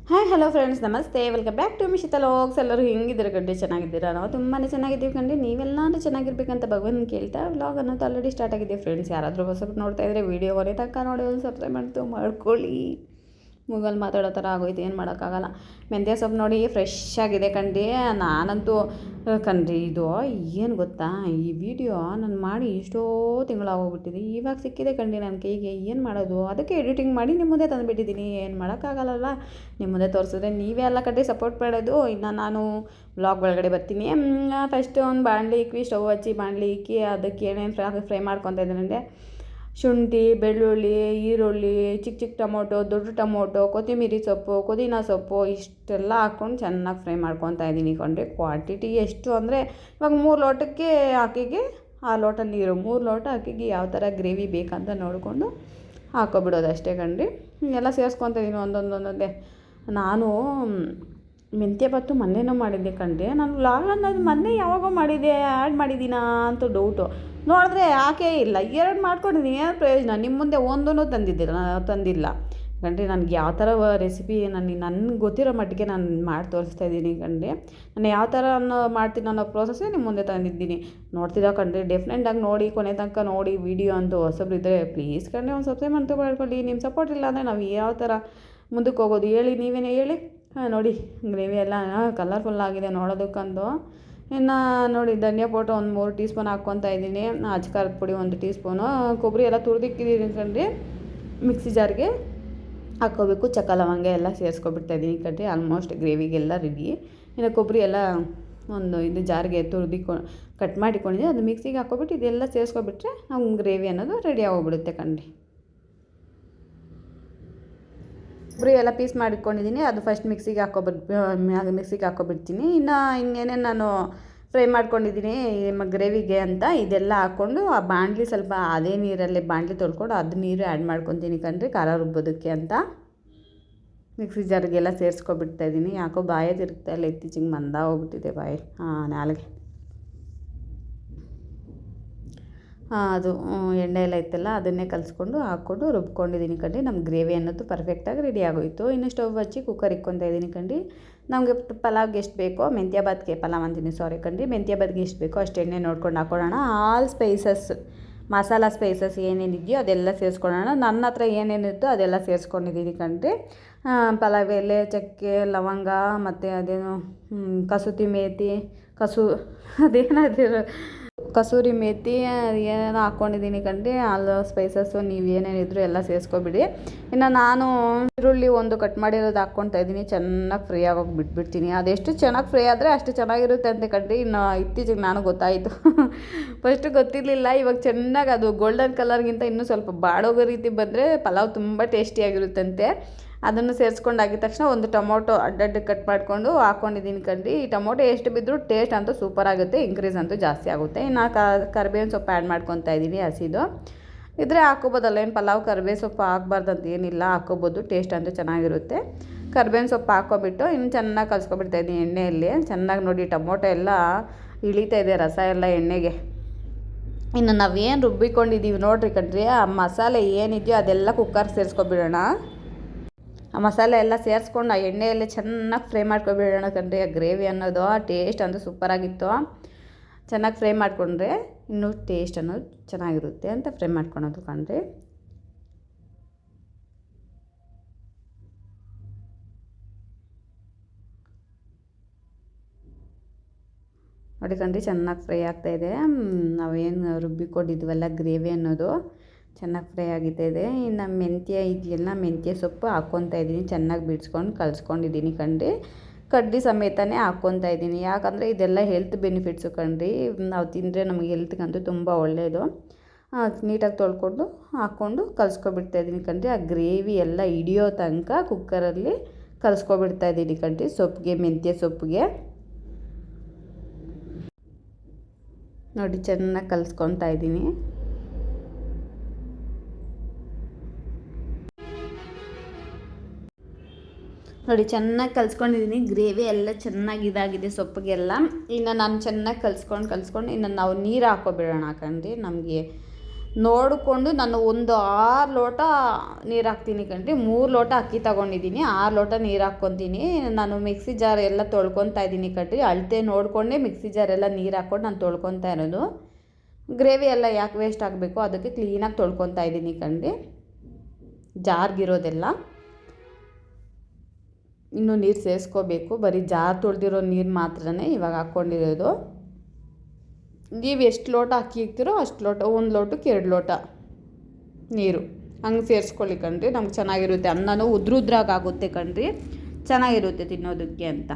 Hi hello friends, ನಮಸ್ತೆ. Welcome back to Mishita vlogs. ಎಲ್ಲರೂ ಹೆಂಗಿದ್ದೀರಾ ಕಂಡು? ಚೆನ್ನಾಗಿದ್ದೀರಾ? ನಾವು ತುಂಬಾ ಚೆನ್ನಾಗಿದ್ದೀವಿ ಕಂಡು. ನೀವೆಲ್ಲರೂ ಚೆನ್ನಾಗಿರ್ಬೇಕಂತ ಭಗವಂತ ಕೇಳ್ತಾ ವ್ಲಾಗ್ ಅನ್ನೋದು ಆಲ್ರೆಡಿ ಸ್ಟಾರ್ಟ್ ಆಗಿದೆ ಫ್ರೆಂಡ್ಸ್. ಯಾರಾದರೂ ಹೊಸಬ್ರು ನೋಡ್ತಾ ಇದ್ದರೆ ವೀಡಿಯೋ ಕೊನೆ ತನಕ ನೋಡಿ ಒಂದು ಸಬ್ಸ್ಕ್ರೈಬ್ ಮಾಡ್ಕೊಳ್ಳಿ. ಮೂಗಲ್ಲಿ ಮಾತಾಡೋ ಥರ ಆಗೋಯ್ತು, ಏನು ಮಾಡೋಕ್ಕಾಗಲ್ಲ. ಮೆಂತ್ಯ ಸೊಪ್ಪು ನೋಡಿ ಫ್ರೆಶ್ ಆಗಿದೆ ಕಂಡು. ನಾನಂತೂ ಕಂಡ್ರಿ ಇದು ಏನು ಗೊತ್ತಾ, ಈ ವಿಡಿಯೋ ನಾನು ಮಾಡಿ ಎಷ್ಟೋ ತಿಂಗಳಾಗೋಗ್ಬಿಟ್ಟಿದೆ. ಇವಾಗ ಸಿಕ್ಕಿದೆ ಕಂಡು ನನ್ನ ಕೈಗೆ. ಏನು ಮಾಡೋದು, ಅದಕ್ಕೆ ಎಡಿಟಿಂಗ್ ಮಾಡಿ ನಿಮ್ಮ ಮುಂದೆ ತಂದುಬಿಟ್ಟಿದ್ದೀನಿ. ಏನು ಮಾಡೋಕ್ಕಾಗಲ್ಲಲ್ಲ, ನಿಮ್ಮ ಮುಂದೆ ತೋರಿಸಿದ್ರೆ ನೀವೇ ಎಲ್ಲ ಕಡೆ ಸಪೋರ್ಟ್ ಮಾಡೋದು. ಇನ್ನು ನಾನು ವ್ಲಾಗ್ ಒಳಗಡೆ ಬರ್ತೀನಿ. ಫಸ್ಟು ಒಂದು ಬಾಣಲಿ ಇಕ್ಕಿ, ಸ್ಟವ್ ಹಚ್ಚಿ ಬಾಣಲಿ ಇಕ್ಕಿ ಅದಕ್ಕೆ ಏನೇನು ಫ್ರೈ ಮಾಡ್ಕೊತಾ ಇದ್ದೀನಿ. ಶುಂಠಿ, ಬೆಳ್ಳುಳ್ಳಿ, ಈರುಳ್ಳಿ, ಚಿಕ್ಕ ಚಿಕ್ಕ ಟೊಮೊಟೊ, ದೊಡ್ಡ ಟೊಮೊಟೊ, ಕೊತ್ತಂಬರಿ ಸೊಪ್ಪು, ಪುದೀನ ಸೊಪ್ಪು ಇಷ್ಟೆಲ್ಲ ಹಾಕ್ಕೊಂಡು ಚೆನ್ನಾಗಿ ಫ್ರೈ ಮಾಡ್ಕೊತಾ ಇದ್ದೀನಿ ಕೊಂಡ್ರೆ. ಕ್ವಾಂಟಿಟಿ ಎಷ್ಟು ಅಂದರೆ ಇವಾಗ 3 ಲೋಟಕ್ಕೆ ಅಕ್ಕಿಗೆ 6 ಲೋಟ ನೀರು, 3 ಲೋಟ ಅಕ್ಕಿಗೆ ಯಾವ ಥರ ಗ್ರೇವಿ ಬೇಕಂತ ನೋಡಿಕೊಂಡು ಹಾಕೊಬಿಡೋದು ಅಷ್ಟೇ ಕಂಡ್ರಿ. ಎಲ್ಲ ಸೇರಿಸ್ಕೊತಾ ಇದ್ದೀನಿ ಒಂದೊಂದೇ. ನಾನು ಮೆಂತ್ಯ ಬಾತು ಮೊನ್ನೆನೂ ಮಾಡಿದ್ದೆ ಕಂಡ್ರಿ. ನಾನು ವ್ಲಾಗ್ ಅನ್ನೋದು ಮೊನ್ನೆ ಯಾವಾಗೋ ಮಾಡಿದ್ದೆ, ಆ್ಯಡ್ ಮಾಡಿದ್ದೀನಾ ಅಂತ ಡೌಟು. ನೋಡಿದ್ರೆ ಯಾಕೆ ಇಲ್ಲ, 2 ಮಾಡ್ಕೊಂಡಿದ್ದೀನಿ. ಏನು ಪ್ರಯೋಜನ? ನಿಮ್ಮ ಮುಂದೆ ಒಂದೂ ತಂದಿಲ್ಲ ಕಂಡ್ರಿ. ನನಗೆ ಯಾವ ಥರ ರೆಸಿಪಿ ನನಗೆ ಗೊತ್ತಿರೋ ಮಟ್ಟಿಗೆ ನಾನು ಮಾಡಿ ತೋರಿಸ್ತಾ ಇದ್ದೀನಿ ಕಂಡ್ರಿ. ನಾನು ಯಾವ ಥರ ಮಾಡ್ತೀನಿ ಅನ್ನೋ ಪ್ರೋಸೆಸ್ಸೇ ನಿಮ್ಮ ಮುಂದೆ ತಂದಿದ್ದೀನಿ. ನೋಡ್ತೀರಾ ಕಂಡ್ರಿ, ಡೆಫಿನೆಟಾಗಿ ನೋಡಿ, ಕೊನೆ ತನಕ ನೋಡಿ ವಿಡಿಯೋ ಅಂತೂ. ಹೊಸಬ್ರು ಇದ್ದರೆ ಪ್ಲೀಸ್ ಕಂಡ್ರಿ ಒಂದು ಸಬ್ಸ್ಕ್ರೈಬ್ ಮಾಡ್ಕೊಳ್ಳಿ. ನಿಮ್ಮ ಸಪೋರ್ಟ್ ಇಲ್ಲ ಅಂದರೆ ನಾವು ಯಾವ ಥರ ಮುಂದಕ್ಕೆ ಹೋಗೋದು ಹೇಳಿ, ನೀವೇನೇ ಹೇಳಿ. ನೋಡಿ ಗ್ರೇವಿ ಎಲ್ಲ ಕಲರ್ಫುಲ್ ಆಗಿದೆ ನೋಡೋದಕ್ಕಂದು. ಇನ್ನು ನೋಡಿ ಧನಿಯಾ ಪೌಡ್ರ್ ಒಂದು 3 ಟೀ ಸ್ಪೂನ್ ಹಾಕ್ಕೊತಾ ಇದ್ದೀನಿ. ಅಚ್ಕಾರದ ಪುಡಿ 1 ಟೀ ಸ್ಪೂನು, ಕೊಬ್ಬರಿ ಎಲ್ಲ ತುರಿದಿಕ್ಕಿದ್ದೀನಿ ಕಂಡ್ರಿ. ಮಿಕ್ಸಿ ಜಾರ್ಗೆ ಹಾಕ್ಕೋಬೇಕು. ಚಕ್ಕ ಲವಂಗ ಎಲ್ಲ ಸೇರಿಸ್ಕೊಬಿಡ್ತಾ ಇದ್ದೀನಿ ಕಂಡ್ರಿ. ಆಲ್ಮೋಸ್ಟ್ ಗ್ರೇವಿಗೆಲ್ಲ ರೆಡಿ. ಇನ್ನು ಕೊಬ್ಬರಿ ಎಲ್ಲ ಒಂದು ಇದು ಜಾರ್ಗೆ ಕಟ್ ಮಾಡಿಕೊಂಡಿದ್ದೀನಿ. ಅದು ಮಿಕ್ಸಿಗೆ ಹಾಕ್ಕೊಬಿಟ್ಟು ಇದೆಲ್ಲ ಸೇರಿಸ್ಕೊಬಿಟ್ರೆ ನಾವು ಗ್ರೇವಿ ಅನ್ನೋದು ರೆಡಿ ಆಗೋಗ್ಬಿಡುತ್ತೆ ಕಂಡ್ರಿ. ಕೊಬ್ಬರಿ ಎಲ್ಲ ಪೀಸ್ ಮಾಡಿಟ್ಕೊಂಡಿದ್ದೀನಿ. ಅದು ಫಸ್ಟ್ ಮಿಕ್ಸಿಗೆ ಹಾಕ್ಕೊಬಿಡ್ತೀನಿ. ಇನ್ನು ಇನ್ನೇನೇನು ನಾನು ಫ್ರೈ ಮಾಡ್ಕೊಂಡಿದ್ದೀನಿ ಗ್ರೇವಿಗೆ ಅಂತ ಇದೆಲ್ಲ ಹಾಕ್ಕೊಂಡು ಆ ಬಾಣಲಿ ಸ್ವಲ್ಪ ಅದೇ ನೀರಲ್ಲೇ ಬಾಣಲಿ ತೊಳ್ಕೊಂಡು ಅದು ನೀರು ಆ್ಯಡ್ ಮಾಡ್ಕೊತೀನಿ ಕಂಡ್ರಿ, ಖಾರ ರುಬ್ಬೋದಕ್ಕೆ ಅಂತ. ಮಿಕ್ಸಿ ಜಾರಿಗೆಲ್ಲ ಸೇರಿಸ್ಕೊಬಿಡ್ತಾ ಇದ್ದೀನಿ. ಯಾಕೋ ಬಾಯೇ ತಿರುಗ್ತಾ ಇಲ್ಲ, ಇತ್ತೀಚಿಗೆ ಹೋಗ್ಬಿಟ್ಟಿದೆ ಬಾಯಿ, ನಾಲಿಗೆ. ಅದು ಎಣ್ಣೆ ಎಲ್ಲ ಇತ್ತಲ್ಲ ಅದನ್ನೇ ಕಲಿಸ್ಕೊಂಡು ಹಾಕ್ಕೊಂಡು ರುಬ್ಕೊಂಡಿದ್ದೀನಿ ಕಂಡು. ನಮ್ಮ ಗ್ರೇವಿ ಅನ್ನೋದು ಪರ್ಫೆಕ್ಟಾಗಿ ರೆಡಿ ಆಗೋಯಿತು. ಇನ್ನು ಸ್ಟವ್ ಹಚ್ಚಿ ಕುಕ್ಕರ್ ಇಕ್ಕೊತಾ ಇದ್ದೀನಿ ಕಂಡು. ನಮಗೆ ಪಲಾವ್ಗೆ ಎಷ್ಟು ಬೇಕೋ, ಮೆಂತ್ಯ ಬಾತ್ಗೆ ಪಲಾವ್ ಅಂತೀನಿ ಸಾರಿ ಕಂಡು, ಮೆಂತ್ಯ ಬಾತ್ಗೆ ಎಷ್ಟು ಬೇಕೋ ಅಷ್ಟು ಎಣ್ಣೆ ನೋಡ್ಕೊಂಡು ಹಾಕ್ಕೊಳ್ಳೋಣ. ಆಲ್ ಸ್ಪೈಸಸ್, ಮಸಾಲ ಸ್ಪೈಸಸ್ ಏನೇನಿದೆಯೋ ಅದೆಲ್ಲ ಸೇರಿಸ್ಕೊಳ್ಳೋಣ. ನನ್ನ ಹತ್ರ ಏನೇನಿತ್ತು ಅದೆಲ್ಲ ಸೇರಿಸ್ಕೊಂಡಿದ್ದೀನಿ ಕಂಡ್ರಿ. ಪಲಾವ್ ಎಲೆ, ಚಕ್ಕೆ, ಲವಂಗ ಮತ್ತು ಅದೇನು ಕಸೂತಿ ಮೇಥಿ, ಕಸೂರಿ ಮೇಥಿ ಏನೇನೋ ಹಾಕ್ಕೊಂಡಿದ್ದೀನಿ ಕಂಡ್ರಿ. ಆಲ್ ಸ್ಪೈಸಸ್ಸು ನೀವು ಏನೇನಿದ್ರು ಎಲ್ಲ ಸೇರಿಸ್ಕೊಬಿಡಿ. ಇನ್ನು ನಾನು ಈರುಳ್ಳಿ 1 ಕಟ್ ಮಾಡಿರೋದು ಹಾಕ್ಕೊತಾ ಇದ್ದೀನಿ. ಚೆನ್ನಾಗಿ ಫ್ರೈ ಆಗೋಗಿ ಬಿಟ್ಬಿಡ್ತೀನಿ. ಅದೆಷ್ಟು ಚೆನ್ನಾಗಿ ಫ್ರೈ ಆದರೆ ಅಷ್ಟು ಚೆನ್ನಾಗಿರುತ್ತೆ ಅಂತ ಕಂಡ್ರಿ. ಇನ್ನು ಇತ್ತೀಚೆಗೆ ನಾನು ಗೊತ್ತಾಯಿತು. ಫಸ್ಟು ಗೊತ್ತಿರಲಿಲ್ಲ. ಇವಾಗ ಚೆನ್ನಾಗಿ ಅದು ಗೋಲ್ಡನ್ ಕಲರ್ಗಿಂತ ಇನ್ನೂ ಸ್ವಲ್ಪ ಬಾಡೋಗೋ ರೀತಿ ಬಂದರೆ ಪಲಾವ್ ತುಂಬ ಟೇಸ್ಟಿಯಾಗಿರುತ್ತಂತೆ. ಅದನ್ನು ಸೇರಿಸ್ಕೊಂಡು ಆಗಿದ ತಕ್ಷಣ ಒಂದು ಟೊಮೊಟೊ ಅಡ್ಡಡ್ಡ ಕಟ್ ಮಾಡಿಕೊಂಡು ಹಾಕ್ಕೊಂಡಿದ್ದೀನಿ ಕಂಡ್ರಿ. ಈ ಟೊಮೊಟೊ ಎಷ್ಟು ಬಿದ್ದರೂ ಟೇಸ್ಟ್ ಅಂತೂ ಸೂಪರ್ ಆಗುತ್ತೆ, ಇನ್ಕ್ರೀಸ್ ಅಂತೂ ಜಾಸ್ತಿ ಆಗುತ್ತೆ. ಇನ್ನು ಕರಿಬೇವಿನ ಸೊಪ್ಪು ಆ್ಯಡ್ ಮಾಡ್ಕೊತಾ ಇದ್ದೀನಿ. ಹಸಿದು ಇದ್ರೆ ಹಾಕ್ಕೋಬೋದಲ್ಲ, ಏನು ಪಲಾವ್ ಕರಿಬೇವು ಸೊಪ್ಪು ಹಾಕ್ಬಾರ್ದಂತ ಏನಿಲ್ಲ, ಹಾಕ್ಕೋಬೋದು, ಟೇಸ್ಟ್ ಅಂತೂ ಚೆನ್ನಾಗಿರುತ್ತೆ. ಕರಿಬೇವಿನ ಸೊಪ್ಪು ಹಾಕ್ಕೊಬಿಟ್ಟು ಇನ್ನು ಚೆನ್ನಾಗಿ ಕಲಿಸ್ಕೊಬಿಡ್ತಾ ಇದ್ದೀನಿ ಎಣ್ಣೆಯಲ್ಲಿ. ಚೆನ್ನಾಗಿ ನೋಡಿ ಟೊಮೊಟೊ ಎಲ್ಲ ಇಳಿತಾ ಇದೆ, ರಸ ಎಲ್ಲ ಎಣ್ಣೆಗೆ. ಇನ್ನು ನಾವೇನು ರುಬ್ಬಿಕೊಂಡಿದ್ದೀವಿ ನೋಡ್ರಿ ಕಂಡ್ರಿ, ಆ ಮಸಾಲೆ ಏನಿದೆಯೋ ಅದೆಲ್ಲ ಕುಕ್ಕರ್ ಸೇರಿಸ್ಕೊಬಿಡೋಣ. ಆ ಮಸಾಲೆ ಎಲ್ಲ ಸೇರಿಸ್ಕೊಂಡು ಆ ಎಣ್ಣೆಯಲ್ಲೇ ಚೆನ್ನಾಗಿ ಫ್ರೈ ಮಾಡ್ಕೊಬಿಡೋಣ ಕಂಡ್ರಿ. ಆ ಗ್ರೇವಿ ಅನ್ನೋದು ಆ ಟೇಸ್ಟ್ ಅಂತೂ ಸೂಪರಾಗಿತ್ತು. ಚೆನ್ನಾಗಿ ಫ್ರೈ ಮಾಡಿಕೊಂಡ್ರೆ ಇನ್ನೂ ಟೇಸ್ಟ್ ಅನ್ನೋದು ಚೆನ್ನಾಗಿರುತ್ತೆ ಅಂತ ಫ್ರೈ ಮಾಡ್ಕೊಳೋದು ಕಂಡ್ರಿ. ನೋಡಿ ಕಂಡ್ರಿ, ಚೆನ್ನಾಗಿ ಫ್ರೈ ಆಗ್ತಾಯಿದೆ. ನಾವೇನು ರುಬ್ಬಿಕೊಂಡಿದ್ವಲ್ಲ ಗ್ರೇವಿ ಅನ್ನೋದು ಚೆನ್ನಾಗಿ ಫ್ರೈ ಆಗಿತಾಯಿದೆ. ಇನ್ನು ಮೆಂತ್ಯ ಇದೆಯಲ್ಲ, ಮೆಂತ್ಯ ಸೊಪ್ಪು ಹಾಕ್ಕೊತಾ ಇದ್ದೀನಿ. ಚೆನ್ನಾಗಿ ಬಿಡಿಸ್ಕೊಂಡು ಕಲಿಸ್ಕೊಂಡಿದ್ದೀನಿ ಕಂಡ್ರಿ. ಕಡ್ಡಿ ಸಮೇತನೇ ಹಾಕ್ಕೊತಾ ಇದ್ದೀನಿ. ಯಾಕಂದರೆ ಇದೆಲ್ಲ ಹೆಲ್ತ್ ಬೆನಿಫಿಟ್ಸು ಕಂಡ್ರಿ. ನಾವು ತಿಂದರೆ ನಮಗೆ ಹೆಲ್ತ್ಗಂತೂ ತುಂಬ ಒಳ್ಳೆಯದು. ನೀಟಾಗಿ ತೊಳ್ಕೊಂಡು ಹಾಕ್ಕೊಂಡು ಕಲಿಸ್ಕೊಬಿಡ್ತಾ ಇದ್ದೀನಿ ಕಂಡ್ರಿ. ಆ ಗ್ರೇವಿ ಎಲ್ಲ ಹಿಡಿಯೋ ತನಕ ಕುಕ್ಕರಲ್ಲಿ ಕಲಿಸ್ಕೊಬಿಡ್ತಾ ಇದ್ದೀನಿ ಕಂಡ್ರಿ. ಸೊಪ್ಪಿಗೆ, ಮೆಂತ್ಯ ಸೊಪ್ಪಿಗೆ ನೋಡಿ ಚೆನ್ನಾಗಿ ಕಲಿಸ್ಕೊತಾ ಇದ್ದೀನಿ. ನೋಡಿ ಚೆನ್ನಾಗಿ ಕಲಿಸ್ಕೊಂಡಿದ್ದೀನಿ. ಗ್ರೇವಿ ಎಲ್ಲ ಚೆನ್ನಾಗಿ ಇದಾಗಿದೆ ಸೊಪ್ಪಿಗೆಲ್ಲ. ಇನ್ನು ನಾನು ಚೆನ್ನಾಗಿ ಕಲಿಸ್ಕೊಂಡು ಇನ್ನು ನಾವು ನೀರು ಹಾಕ್ಕೊಬಿಡೋಣ ಕಂಡ್ರಿ. ನಮಗೆ ನೋಡಿಕೊಂಡು ನಾನು ಒಂದು 6 ಲೋಟ ನೀರು ಹಾಕ್ತೀನಿ ಕಣ್ರಿ. 3 ಲೋಟ ಅಕ್ಕಿ ತೊಗೊಂಡಿದ್ದೀನಿ, 6 ಲೋಟ ನೀರು ಹಾಕ್ಕೊತೀನಿ. ನಾನು ಮಿಕ್ಸಿ ಜಾರ್ ಎಲ್ಲ ತೊಳ್ಕೊತಾ ಇದ್ದೀನಿ ಕಣ್ರಿ. ಅಳತೆ ನೋಡಿಕೊಂಡೇ ಮಿಕ್ಸಿ ಜಾರೆಲ್ಲ ನೀರು ಹಾಕ್ಕೊಂಡು ನಾನು ತೊಳ್ಕೊತಾ ಇರೋದು. ಗ್ರೇವಿ ಎಲ್ಲ ಯಾಕೆ ವೇಸ್ಟ್ ಆಗಬೇಕು, ಅದಕ್ಕೆ ಕ್ಲೀನಾಗಿ ತೊಳ್ಕೊತಾ ಇದ್ದೀನಿ ಕಣ್ರಿ ಜಾರ್ಗಿರೋದೆಲ್ಲ. ಇನ್ನೂ ನೀರು ಸೇರಿಸ್ಕೋಬೇಕು, ಬರೀ ಜಾರ್ ತೊಳೆದಿರೋ ನೀರು ಮಾತ್ರನೇ ಇವಾಗ ಹಾಕ್ಕೊಂಡಿರೋದು. ನೀವು ಎಷ್ಟು ಲೋಟ ಅಕ್ಕಿ ಇಕ್ತಿರೋ ಅಷ್ಟು ಲೋಟ, 1 ಲೋಟಕ್ಕೆ 2 ಲೋಟ ನೀರು ಹಂಗೆ ಸೇರಿಸ್ಕೊಳ್ಳಿ ಕಣ್ರಿ. ನಮ್ಗೆ ಚೆನ್ನಾಗಿರುತ್ತೆ, ಅನ್ನನೂ ಉದ್ರಾಗುತ್ತೆ ಕಣ್ರಿ, ಚೆನ್ನಾಗಿರುತ್ತೆ ತಿನ್ನೋದಕ್ಕೆ ಅಂತ.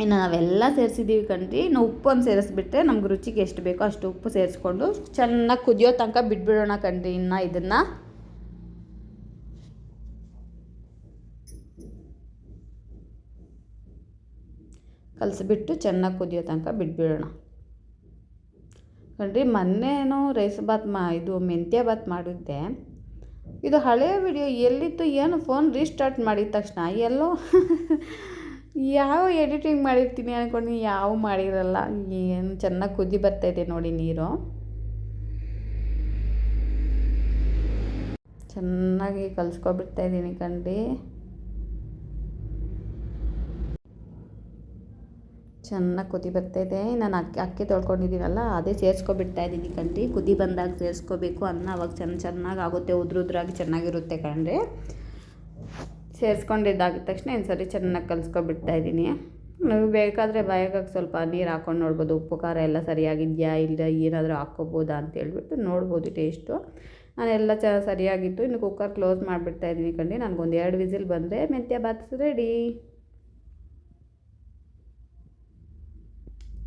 ಇನ್ನು ನಾವೆಲ್ಲ ಸೇರಿಸಿದ್ದೀವಿ ಕಣ್ರಿ. ಇನ್ನು ಉಪ್ಪನ್ನು ಸೇರಿಸ್ಬಿಟ್ರೆ ನಮ್ಗೆ ರುಚಿಗೆ ಎಷ್ಟು ಬೇಕೋ ಅಷ್ಟು ಉಪ್ಪು ಸೇರಿಸ್ಕೊಂಡು ಚೆನ್ನಾಗಿ ಕುದಿಯೋ ತನಕ ಬಿಟ್ಬಿಡೋಣ ಕಣ್ರಿ. ಇನ್ನು ಇದನ್ನು ಕಲಸಿಬಿಟ್ಟು ಚೆನ್ನಾಗಿ ಕುದಿಯೋ ತನಕ ಬಿಟ್ಬಿಡೋಣ ಕಣ್ರಿ. ಮೊನ್ನೆನೋ ರೈಸ್ ಬಾತ್ ಇದು ಮೆಂತ್ಯ ಬಾತ್ ಮಾಡಿದ್ದೆ. ಇದು ಹಳೆಯ ವಿಡಿಯೋ ಎಲ್ಲಿತ್ತು ಏನು, ಫೋನ್ ರೀಸ್ಟಾರ್ಟ್ ಮಾಡಿದ ತಕ್ಷಣ ಎಲ್ಲೋ ಯಾವ ಎಡಿಟಿಂಗ್ ಮಾಡಿರ್ತೀನಿ ಅಂದ್ಕೊಂಡು ಯಾವ ಮಾಡಿರಲ್ಲ. ಏನು ಚೆನ್ನಾಗಿ ಕುದಿ ಬರ್ತಾಯಿದೆ ನೋಡಿ ನೀರು. ಚೆನ್ನಾಗಿ ಕಲಿಸ್ಕೊಬಿಡ್ತಾಯಿದ್ದೀನಿ ಕಣ್ರಿ. ಚೆನ್ನಾಗಿ ಕುದಿ ಬರ್ತಾಯಿದೆ. ನಾನು ಅಕ್ಕಿ ತೊಳ್ಕೊಂಡಿದ್ದೀನಲ್ಲ ಅದೇ ಸೇರಿಸ್ಕೊಬಿಡ್ತಾಯಿದ್ದೀನಿ ಕಣ್ರಿ. ಕುದಿ ಬಂದಾಗ ಸೇರಿಸ್ಕೋಬೇಕು, ಅನ್ನ ಅವಾಗ ಚೆನ್ನಾಗಿ ಆಗುತ್ತೆ, ಉದ್ರಾಗಿ ಚೆನ್ನಾಗಿರುತ್ತೆ ಕಣ್ರಿ. ಸೇರಿಸ್ಕೊಂಡಿದ್ದಾಗಿದ ತಕ್ಷಣ ಒಂದು ಸರಿ ಚೆನ್ನಾಗಿ ಕಲಿಸ್ಕೊಬಿಡ್ತಾಯಿದ್ದೀನಿ. ನೀವು ಬೇಕಾದರೆ ಬಾಯಾಗ ಸ್ವಲ್ಪ ನೀರು ಹಾಕ್ಕೊಂಡು ನೋಡ್ಬೋದು, ಉಪ್ಪು ಖಾರ ಎಲ್ಲ ಸರಿಯಾಗಿದೆಯಾ ಇಲ್ಲ ಏನಾದರೂ ಹಾಕ್ಕೋಬೋದಾ ಅಂತೇಳ್ಬಿಟ್ಟು ನೋಡ್ಬೋದು ಟೇಸ್ಟು. ನಾನೆಲ್ಲ ಸರಿಯಾಗಿತ್ತು. ಇನ್ನು ಕುಕ್ಕರ್ ಕ್ಲೋಸ್ ಮಾಡಿಬಿಡ್ತಾಯಿದ್ದೀನಿ ಕಣ್ರಿ. ನನಗೊಂದು 2 ವಿಸಿಲ್ ಬಂದರೆ ಮೆಂತ್ಯ ಬಾತ್ ರೆಡಿ.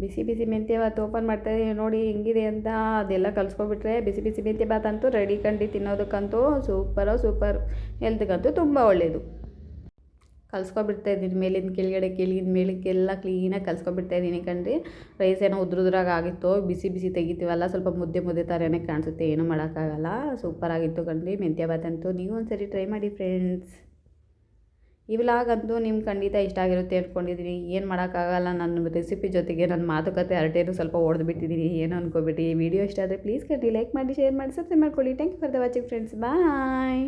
ಬಿಸಿ ಬಿಸಿ ಮೆಂತ್ಯ ಬಾತ್ ಓಪನ್ ಮಾಡ್ತಾಯಿದ್ದೀನಿ ನೋಡಿ ಹೆಂಗಿದೆ ಅಂತ. ಅದೆಲ್ಲ ಕಲಿಸ್ಕೊಬಿಟ್ರೆ ಬಿಸಿ ಬಿಸಿ ಮೆಂತ್ಯ ಬಾತ್ ಅಂತೂ ರೆಡಿ ಕಂಡು ತಿನ್ನೋದಕ್ಕಂತೂ ಸೂಪರ್. ಹೆಲ್ತ್ಗಂತೂ ತುಂಬ ಒಳ್ಳೆಯದು. ಕಲಿಸ್ಕೊಬಿಡ್ತಾಯಿದ್ದೀನಿ ಮೇಲಿಂದ ಕೆಳಗಿಂದ ಮೇಲಕ್ಕೆಲ್ಲ ಕ್ಲೀನಾಗಿ ಕಲಿಸ್ಕೊಬಿಡ್ತಾಯಿದ್ದೀನಿ ಕಣ್ರಿ. ರೈಸ್ ಏನೋ ಉದ್ರಾಗಿ ಆಗಿತ್ತು, ಬಿಸಿ ತೆಗಿತೀವಲ್ಲ ಸ್ವಲ್ಪ ಮುದ್ದೆ ಥರನೇ ಕಾಣಿಸುತ್ತೆ, ಏನೂ ಮಾಡೋಕ್ಕಾಗಲ್ಲ. ಸೂಪರಾಗಿತ್ತು ಕಣ್ರಿ ಮೆಂತ್ಯ ಬಾತ್ ಅಂತೂ. ನೀವು ಒಂದ್ಸರಿ ಟ್ರೈ ಮಾಡಿ ಫ್ರೆಂಡ್ಸ್. ಈ ವ್ಲಾಗಂತೂ ನಿಮ್ಗೆ ಖಂಡಿತ ಇಷ್ಟ ಆಗಿರುತ್ತೆ ಅಂದ್ಕೊಂಡಿದ್ದೀನಿ. ಏನು ಮಾಡೋಕ್ಕಾಗಲ್ಲ, ನನ್ನ ರೆಸಿಪಿ ಜೊತೆಗೆ ನನ್ನ ಮಾತುಕತೆ ಹರಟೆನೂ ಸ್ವಲ್ಪ ಹೊಡೆದ್ಬಿಟ್ಟಿದ್ದೀನಿ, ಏನು ಅಂದ್ಕೊಬಿಟ್ಟು. ಈ ವಿಡಿಯೋ ಇಷ್ಟ ಆದರೆ ಪ್ಲೀಸ್ ಲೈಕ್ ಮಾಡಿ, ಶೇರ್ ಮಾಡಿ, ಸಬ್ಸ್ಕ್ರೈಬ್ ಮಾಡ್ಕೊಳ್ಳಿ. Thank you for the watching friends. Bye.